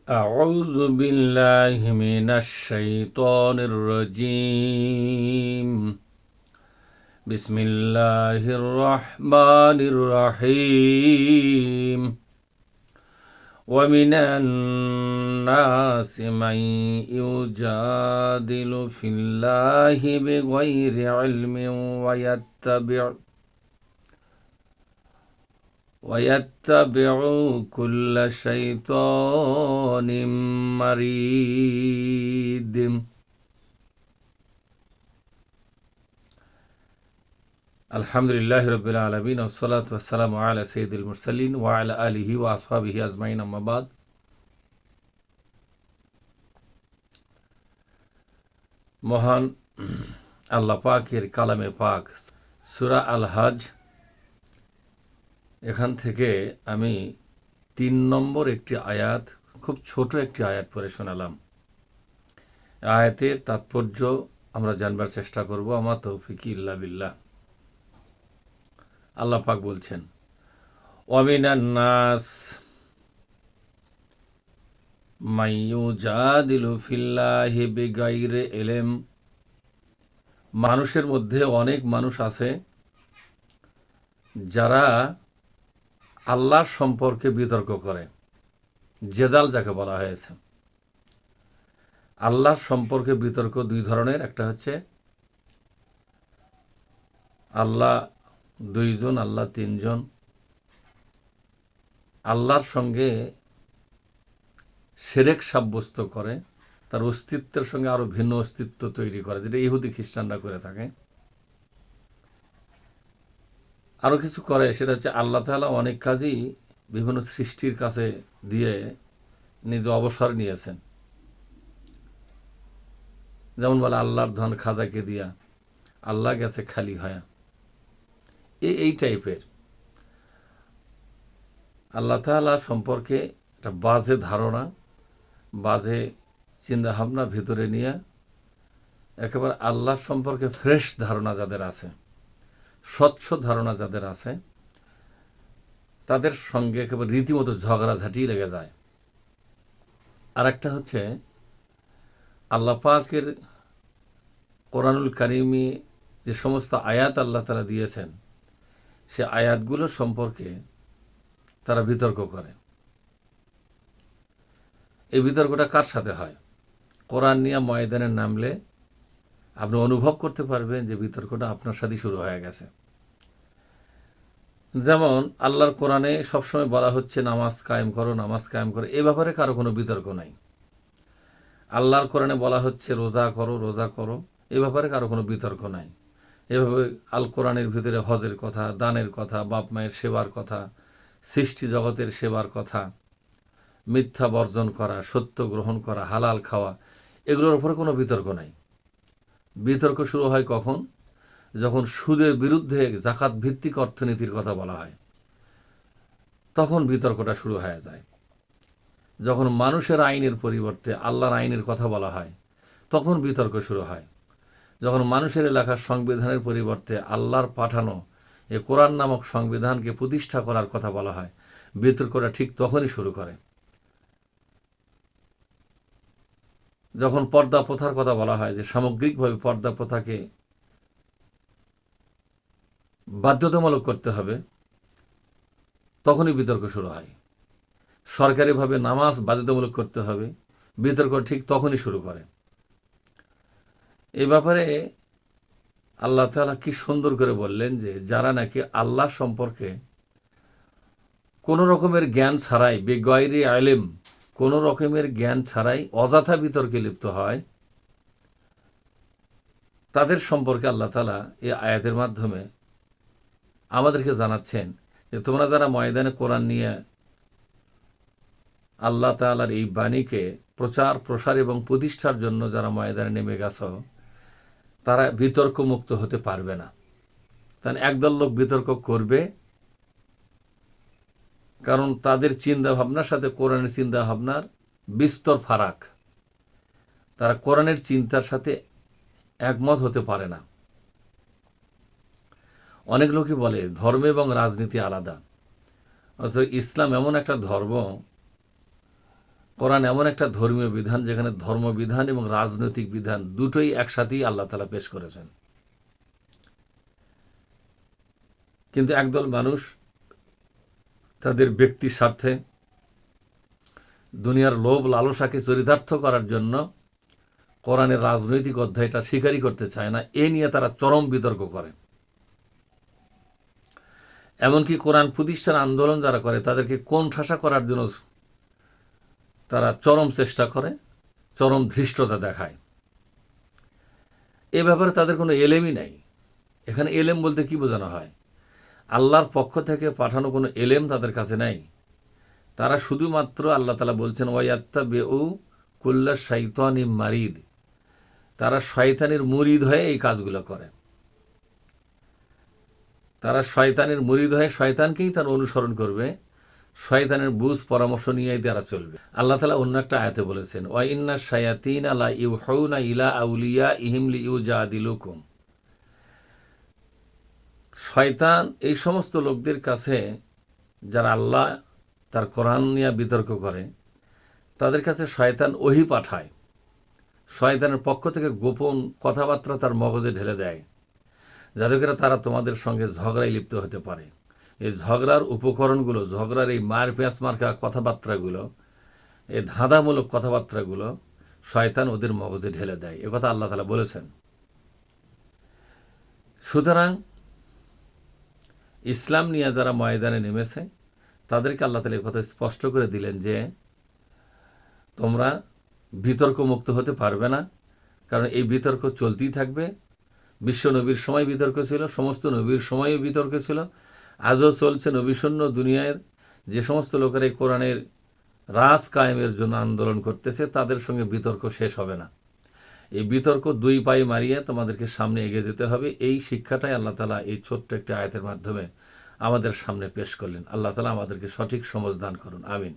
أعوذ بالله من الشيطان الرجيم بسم الله الرحمن الرحيم ومن الناس من يجادل في الله بغير علم ويتبع كل شيطان مريد الحمد لله رب العالمين والصلاة والسلام على سيد المرسلين وعلى آله وأصحابه أجمعين أما بعد মহান আল্লাহ পাকের কালামে পাক সূরা আল হজ এখান থেকে আমি ৩ নম্বর একটি আয়াত, খুব ছোট একটি আয়াত পড়ে শোনালাম। আয়াতের তাৎপর্য আমরা জানবার চেষ্টা করব। আমা তৌফিক ইল্লা বিল্লাহ। আল্লাহ পাক বলছেন, ওয়ামিনান নাস মান ইউজাদিলু ফিল্লাহি বিগাইরি ইলম। মানুষের মধ্যে অনেক মানুষ আছে যারা আল্লাহর সম্পর্কে বিতর্ক করে। জেদাল যাকে বলা হয়েছে। আল্লাহর সম্পর্কে বিতর্ক দুই ধরনের। একটা হচ্ছে আল্লাহ দুইজন, আল্লাহ তিনজন, আল্লাহর সঙ্গে শিরক সাব্যস্ত করে, তার অস্তিত্বের সঙ্গে আরও ভিন্ন অস্তিত্ব তৈরি করে, যেটা ইহুদি খ্রিস্টানরা করে থাকে। আরও কিছু করে, সেটা হচ্ছে আল্লাহ তাআলা অনেক কাজই বিভিন্ন সৃষ্টির কাছে দিয়ে নিজে অবসর নিয়েছেন। যেমন বলে আল্লাহর ধন খাজাকে দিয়া, আল্লাহ গেছে খালি হয়া। এই টাইপের আল্লাহ তাআলা সম্পর্কে একটা বাজে ধারণা, বাজে চিন্তাভাবনা ভিতরে নিয়ে একেবারে আল্লাহর সম্পর্কে ফ্রেশ ধারণা যাদের আছে, স্বচ্ছ ধারণা যাদের আছে, তাদের সঙ্গে একেবারে রীতিমতো ঝগড়াঝাঁটি লেগে যায়। আর একটা হচ্ছে আল্লাহ পাকের কোরআনুল কারিমে যে সমস্ত আয়াত আল্লাহ তাআলা দিয়েছেন, সে আয়াতগুলো সম্পর্কে তারা বিতর্ক করে। এই বিতর্কটা কার সাথে হয়? কোরআন নিয়ে ময়দানে নামলে আপনি অনুভব করতে পারবেন যে বিতর্কটা আপনার সাথেই শুরু হয়ে গেছে। যেমন আল্লাহর কোরআনে সবসময় বলা হচ্ছে নামাজ কায়েম করো, নামাজ কায়েম করো, এ ব্যাপারে কারো কোনো বিতর্ক নাই। আল্লাহর কোরআনে বলা হচ্ছে রোজা করো, রোজা করো, এ ব্যাপারে কারো কোনো বিতর্ক নাই। এভাবে আল কোরআনের ভিতরে হজের কথা, দানের কথা, বাপ মায়ের সেবার কথা, সৃষ্টি জগতের সেবার কথা, মিথ্যা বর্জন করা, সত্য গ্রহণ করা, হালাল খাওয়া, এগুলোর উপরে কোনো বিতর্ক নাই। বিতর্ক শুরু হয় কখন? যখন সুদের বিরুদ্ধে জাকাত ভিত্তিক অর্থনীতির কথা বলা হয়, তখন বিতর্কটা শুরু হয়ে যায়। যখন মানুষের আইনের পরিবর্তে আল্লাহর আইনের কথা বলা হয়, তখন বিতর্ক শুরু হয়। যখন মানুষের এলাকার সংবিধানের পরিবর্তে আল্লাহর পাঠানো এ কোরআন নামক সংবিধানকে প্রতিষ্ঠা করার কথা বলা হয়, বিতর্কটা ঠিক তখনই শুরু করে। যখন পর্দা প্রথার কথা বলা হয়, যে সামগ্রিকভাবে পর্দা প্রথাকে বাধ্যতামূলক করতে হবে, তখনই বিতর্ক শুরু হয়। সরকারিভাবে নামাজ বাধ্যতামূলক করতে হবে, বিতর্ক ঠিক তখনই শুরু করে। এই ব্যাপারে আল্লাহ তাআলা কি সুন্দর করে বললেন যে যারা নাকি আল্লাহ সম্পর্কে কোনো রকমের জ্ঞান ছাড়াই, বেগাইরি ইলম, কোনো রকমের জ্ঞান ছাড়াই অযথা বিতর্কে লিপ্ত হয়, তাদের সম্পর্কে আল্লাহ তাআলা এই আয়াতের মাধ্যমে আমাদেরকে জানাচ্ছেন যে তোমরা যারা ময়দানে কোরআন নিয়ে আল্লাহ তাআলার এই বাণীকে প্রচার প্রসার এবং প্রতিষ্ঠার জন্য যারা ময়দানে নেমে গেছ, তারা বিতর্ক মুক্ত হতে পারবে না। তাই একদল লোক বিতর্ক করবে, কারণ তাদের চিন্তা ভাবনার সাথে কোরআনের চিন্তা ভাবনার বিস্তর ফারাক। তারা কোরআনের চিন্তার সাথে একমত হতে পারে না। অনেক লোকই বলে ধর্ম এবং রাজনীতি আলাদা। অথচ ইসলাম এমন একটা ধর্ম কোরআন এমন একটা ধর্মীয় বিধান যেখানে ধর্মবিধান এবং রাজনৈতিক বিধান দুটোই একসাথেই আল্লাহ তাআলা পেশ করেছেন। কিন্তু একদল মানুষ তাদের ব্যক্তি স্বার্থে দুনিয়ার লোভ লালসাকে চরিতার্থ করার জন্য কোরআনের রাজনৈতিক অধ্যায়টা স্বীকারই করতে চায় না। এ নিয়ে তারা চরম বিতর্ক করে। এমনকি কোরআন প্রতিষ্ঠান আন্দোলন যারা করে তাদেরকে কোণঠাসা করার জন্য তারা চরম চেষ্টা করে, চরম ধৃষ্টতা দেখায়। এ ব্যাপারে তাদের কোনো এলেমই নাই। এখানে এলেম বলতে কি বোঝানো হয়? আল্লাহর পক্ষ থেকে পাঠানো কোনো এলেম তাদের কাছে নাই। তারা শুধুমাত্র আল্লাহ তাআলা বলছেন ওয়ায়াত্তাবিউ কুল্লা শাইতানিম মারিদ, তারা শয়তানের মুরিদ হয়ে এই কাজগুলো করে। তারা শয়তানের মুরিদ হয়ে শয়তানকেই তারা অনুসরণ করবে, শয়তানের বুঝ পরামর্শ নিয়েই তারা চলবে। আল্লাহ তাআলা অন্য একটা আয়াতে বলেছেন ওয়া ইন্না শায়াতিনা লা ইউহাউনা ইলা আউলিয়া ইহিম লিইউজাদিলুকুম, শয়তান এই সমস্ত লোকদের কাছে যারা আল্লাহ তার কোরআন নিয়ে বিতর্ক করে তাদের কাছে শয়তান ওহী পাঠায়, শয়তানের পক্ষ থেকে গোপন কথাবার্তা তার মগজে ঢেলে দেয়, যাতে করে তারা তোমাদের সঙ্গে ঝগড়ায় লিপ্ত হতে পারে। এই ঝগড়ার উপকরণগুলো, ঝগড়ার এই মার পেঁয়াজ মার্কা কথাবার্তাগুলো, এই ধাঁধামূলক কথাবার্তাগুলো শয়তান ওদের মগজে ঢেলে দেয়। একথা আল্লাহ তাআলা বলেছেন। সুতরাং ইসলাম নিয়ে যারা ময়দানে নেমেছে তাদেরকে আল্লাহ তাআলা কথা স্পষ্ট করে দিলেন যে তোমরা বিতর্ক মুক্ত হতে পারবে না, কারণ এই বিতর্ক চলতেই থাকবে। বিশ্ব নবীর সময় বিতর্ক ছিল, সমস্ত নবীর সময়ও বিতর্ক ছিল, আজও চলছে। নবীশূন্য দুনিয়ার যে সমস্ত লোকেরা এই কোরআনের রাজ কায়েমের জন্য আন্দোলন করতেছে তাদের সঙ্গে বিতর্ক শেষ হবে না। এই বিতর্ক দুই পায়ে মারিয়ে তোমাদেরকে সামনে এগিয়ে যেতে হবে। এই শিক্ষাটাই আল্লাহ তাআলা এই ছোট্ট একটি আয়াতের মাধ্যমে আমাদের সামনে পেশ করলেন। আল্লাহ তাআলা আমাদেরকে সঠিক সমঝ দান করুন। আমিন।